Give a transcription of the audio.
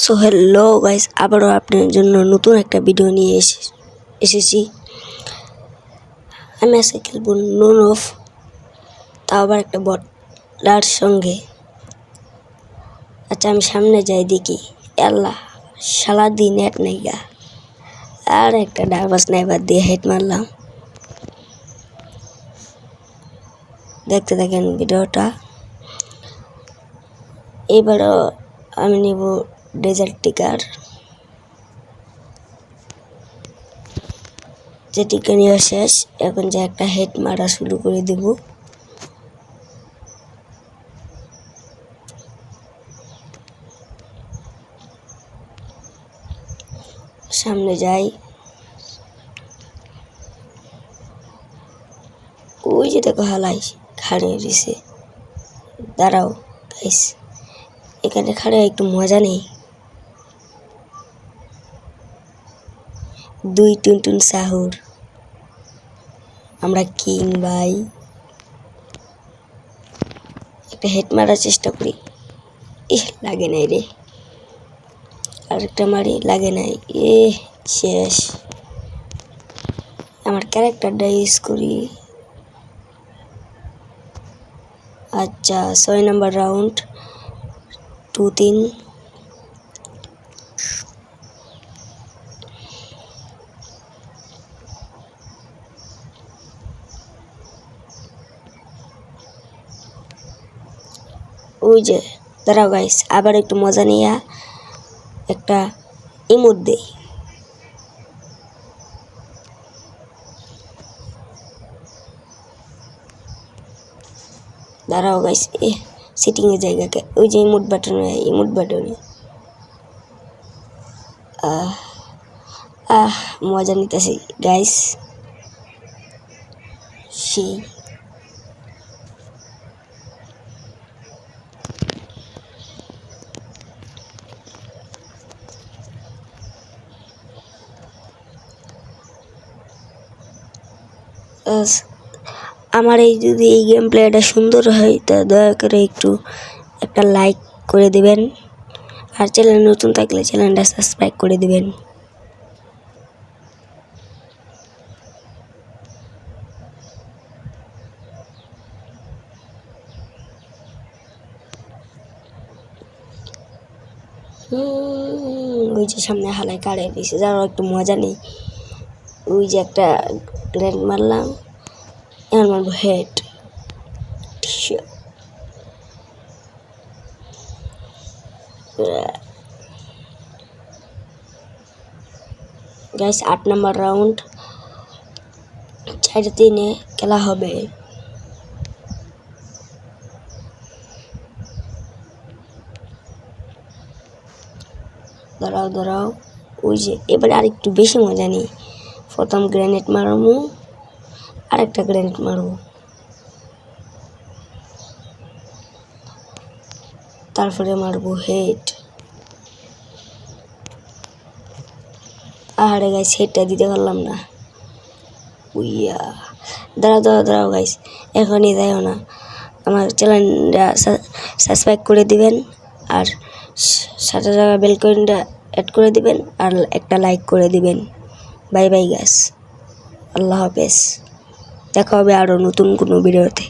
So hello guys, আবারও আপনার জন্য নতুন একটা ভিডিও নিয়ে এসেছি। আমি আজকে খেলবো নোন অফ, তাও আবার একটা বটলার সঙ্গে। আচ্ছা, আমি সামনে যাই দেখি। আল্লাহ, সারাদিন এক নাইগা, আর একটা ডারবা স্নাইপার দিয়ে হেড মারলাম। দেখতে থাকেন ভিডিওটা। এবারও আমি নেব ডেজার্ট টিকার, যে টিকা নেওয়া শেষ। এখন যে একটা হেড মারা শুরু করে দেব। সামনে যাই, ওই যে দেখো হালাই খাড়ে দিছে। দাঁড়াও গাইস, এখানে খাড়ে একটু মজা নেই। দুই টুনটুন সাহুর, আমরা কিং ভাই। একটা হেড মারার চেষ্টা করি, লাগে নাই রে। আরেকটা মারি, লাগে নাই। শেষ। আমার ক্যারেক্টারটা ইউজ করি। আচ্ছা, 6 নম্বর রাউন্ড, 2-3। ওই যে দাঁড়াও গাইস, আবার একটু মজা নিয়ে একটা ইমোট দেই। দাঁড়াও গাইস, সিটিং এর জায়গাকে ওই যে ইমোট বাটনে মজা নিতেছি গাইস। সেই আমার যদি এই গেম প্লেটা সুন্দর হয়, তা দয়া করে একটু একটা লাইক করে দেবেন, আর চ্যানেল নতুন থাকলে চ্যানেলটা সাবস্ক্রাইব করে দেবেন। ওই যে সামনে হালাই কাড়ে দিয়েছে, যার একটু মজা নেই। ওই যে একটা গ্রেনেড মারলাম, এখন মারবো হেড। গাইস, 8 নম্বর রাউন্ড, 4-3 খেলা হবে। দাঁড়াও, ওই যে এবারে আর একটু বেশি মজা নেই। প্রথম গ্রেনেড মারবো, আরেকটা গ্রেনেড মারবো, তারপরে মারবো হেড। আরে গাইস, হেডটা দিতে পারলাম না। উইয়া, দাঁড়াও গাইস, এখনই যাইও না। আমার চ্যানেলটা সাবস্ক্রাইব করে দিবেন, আর সাথে জায়গা বেল আইকনটা অ্যাড করে দিবেন, আর একটা লাইক করে দিবেন। বাই বাই গাইস, আল্লাহ হাফেজ। দেখা হবে আরও নতুন কোনো ভিডিওতে।